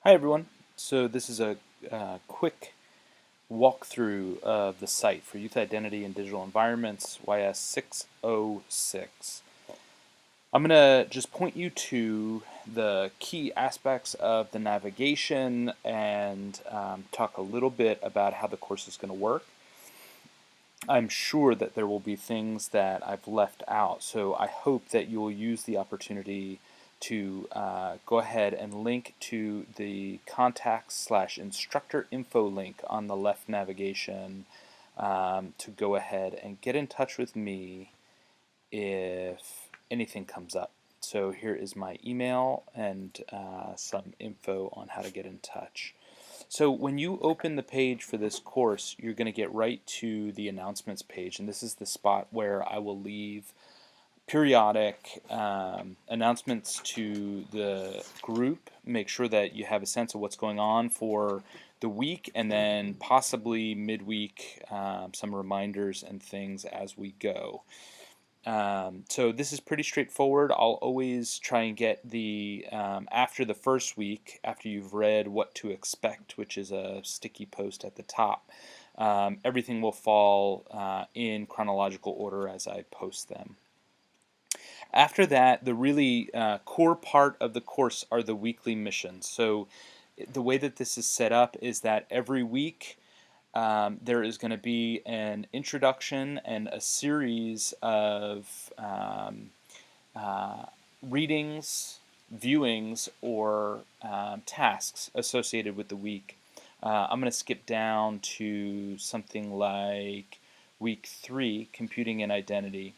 Hi everyone. So this is a quick walkthrough of the site for Youth Identity in Digital Environments, YS606. I'm going to just point you to the key aspects of the navigation and talk a little bit about how the course is going to work. I'm sure that there will be things that I've left out, so I hope that you'll use the opportunity to go ahead and link to the contact/instructor info link on the left navigation to go ahead and get in touch with me if anything comes up. So here is my email and some info on how to get in touch. So when you open the page for this course, you're going to get right to the announcements page, and this is the spot where I will leave periodic announcements to the group. Make sure that you have a sense of what's going on for the week, and then possibly midweek some reminders and things as we go. So this is pretty straightforward. I'll always try and get the after the first week, after you've read what to expect, which is a sticky post at the top. Everything will fall in chronological order as I post them. After that, the really core part of the course are the weekly missions. So the way that this is set up is that every week there is going to be an introduction and a series of readings, viewings, or tasks associated with the week. I'm going to skip down to something like week 3, Computing and Identity,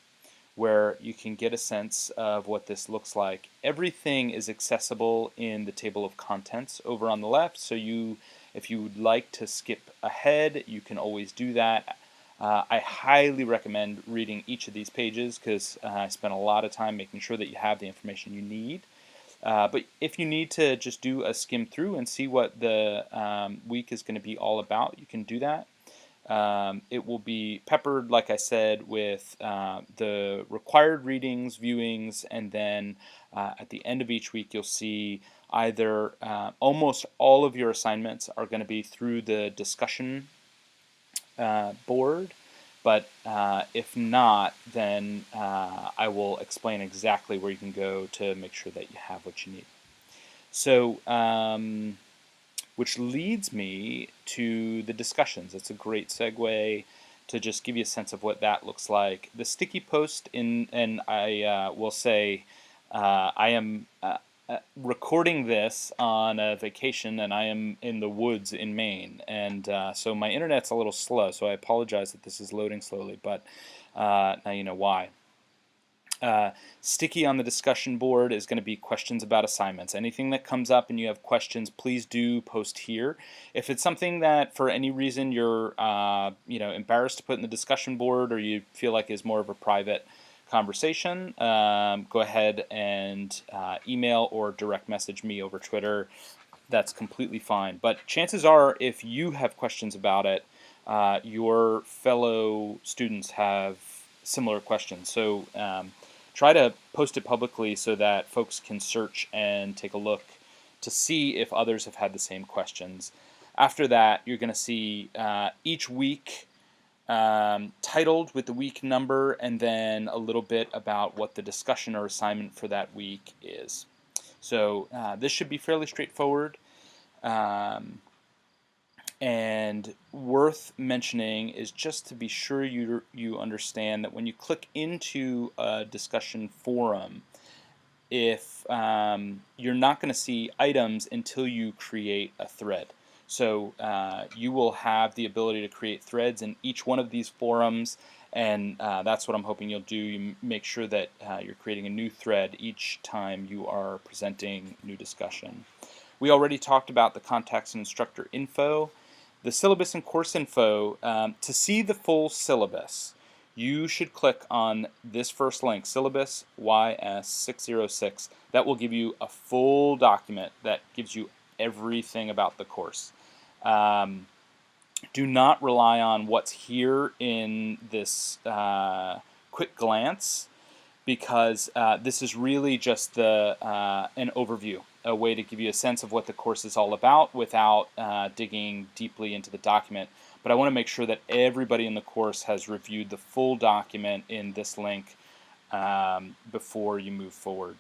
where you can get a sense of what this looks like. Everything is accessible in the table of contents over on the left, so if you would like to skip ahead, you can always do that. I highly recommend reading each of these pages because I spent a lot of time making sure that you have the information you need. But if you need to just do a skim through and see what the week is going to be all about, you can do that. It will be peppered, like I said, with the required readings, viewings, and then at the end of each week you'll see either almost all of your assignments are going to be through the discussion board, but if not, then I will explain exactly where you can go to make sure that you have what you need. So, which leads me to the discussions. It's a great segue to just give you a sense of what that looks like. The sticky post and I will say I am recording this on a vacation, and I am in the woods in Maine, and so my internet's a little slow, so I apologize that this is loading slowly, but now you know why. Sticky on the discussion board is going to be questions about assignments. Anything that comes up and you have questions, please do post here. If it's something that for any reason you're embarrassed to put in the discussion board, or you feel like is more of a private conversation, go ahead and email or direct message me over Twitter. That's completely fine. But chances are, if you have questions about it, your fellow students have similar questions. So try to post it publicly so that folks can search and take a look to see if others have had the same questions. After that, you're going to see each week titled with the week number and then a little bit about what the discussion or assignment for that week is. So this should be fairly straightforward. And worth mentioning is just to be sure you understand that when you click into a discussion forum, if you're not going to see items until you create a thread. So you will have the ability to create threads in each one of these forums, and that's what I'm hoping you'll do. You make sure that you're creating a new thread each time you are presenting new discussion. We already talked about the contacts and instructor info. The syllabus and course info. To see the full syllabus, you should click on this first link, syllabus YS606. That will give you a full document that gives you everything about the course. Do not rely on what's here in this quick glance, because this is really just an overview. a way to give you a sense of what the course is all about without digging deeply into the document. But I want to make sure that everybody in the course has reviewed the full document in this link before you move forward.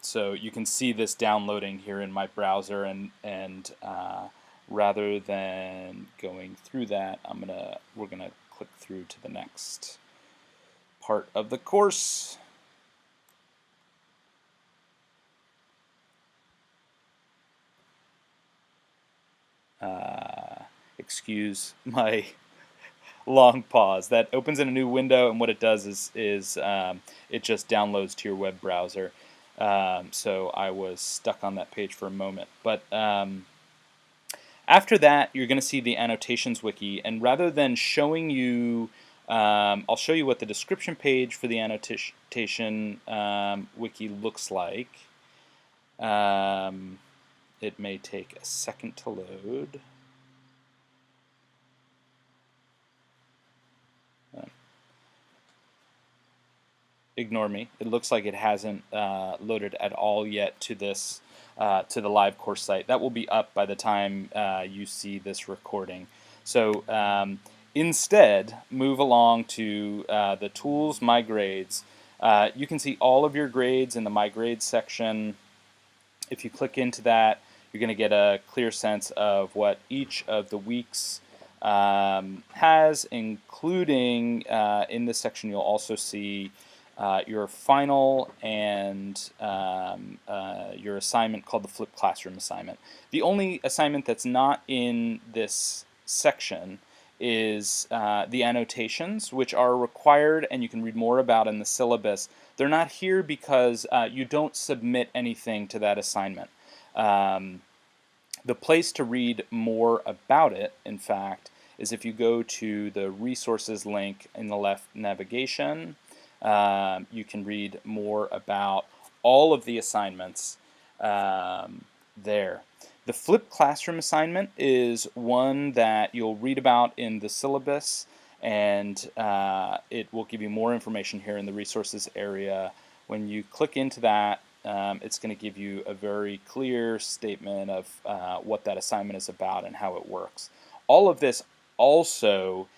So you can see this downloading here in my browser, and rather than going through that, we're gonna click through to the next part of the course. Excuse my long pause. That opens in a new window, and what it does is it just downloads to your web browser. So I was stuck on that page for a moment. But after that, you're going to see the annotations wiki, and rather than showing you, I'll show you what the description page for the annotation wiki looks like. It may take a second to load. Ignore me. It looks like it hasn't loaded at all yet to this to the live course site. That will be up by the time you see this recording. So instead, move along to the Tools, My Grades. You can see all of your grades in the My Grades section. If you click into that, you're going to get a clear sense of what each of the weeks has, including in this section you'll also see your final and your assignment called the Flipped Classroom assignment. The only assignment that's not in this section is the annotations, which are required and you can read more about in the syllabus. They're not here because you don't submit anything to that assignment. The place to read more about it, in fact, is if you go to the resources link in the left navigation. You can read more about all of the assignments there. The Flipped Classroom assignment is one that you'll read about in the syllabus, and it will give you more information here in the resources area. When you click into that, it's going to give you a very clear statement of what that assignment is about and how it works. All of this also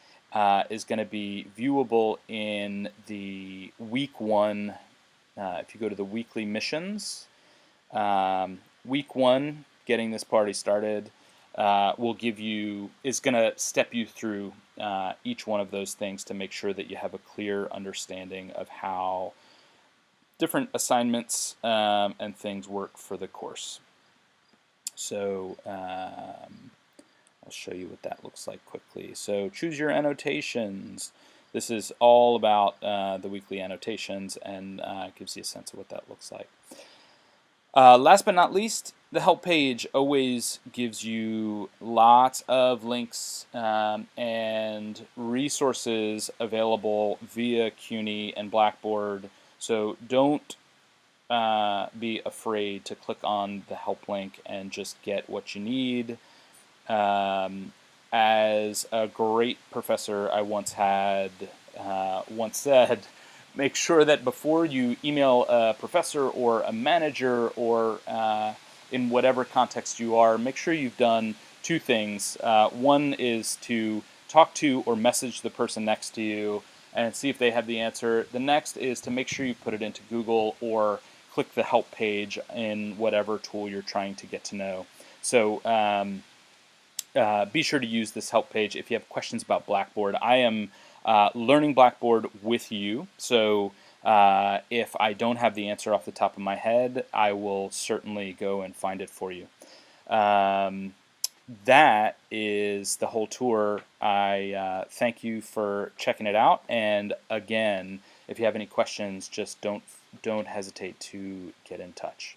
is going to be viewable in the week 1. If you go to the weekly missions, week 1, getting this party started, is going to step you through each one of those things to make sure that you have a clear understanding of how different assignments and things work for the course. So I'll show you what that looks like quickly. So choose your annotations. This is all about the weekly annotations, and gives you a sense of what that looks like. Last but not least, the help page always gives you lots of links and resources available via CUNY and Blackboard. So don't be afraid to click on the help link and just get what you need. As a great professor I once had once said, make sure that before you email a professor or a manager or in whatever context you are, make sure you've done two things. One is to talk to or message the person next to you and see if they have the answer. The next is to make sure you put it into Google or click the help page in whatever tool you're trying to get to know. So be sure to use this help page if you have questions about Blackboard. I am learning Blackboard with you, so if I don't have the answer off the top of my head, I will certainly go and find it for you. That is the whole tour. I thank you for checking it out, and again, if you have any questions, just don't hesitate to get in touch.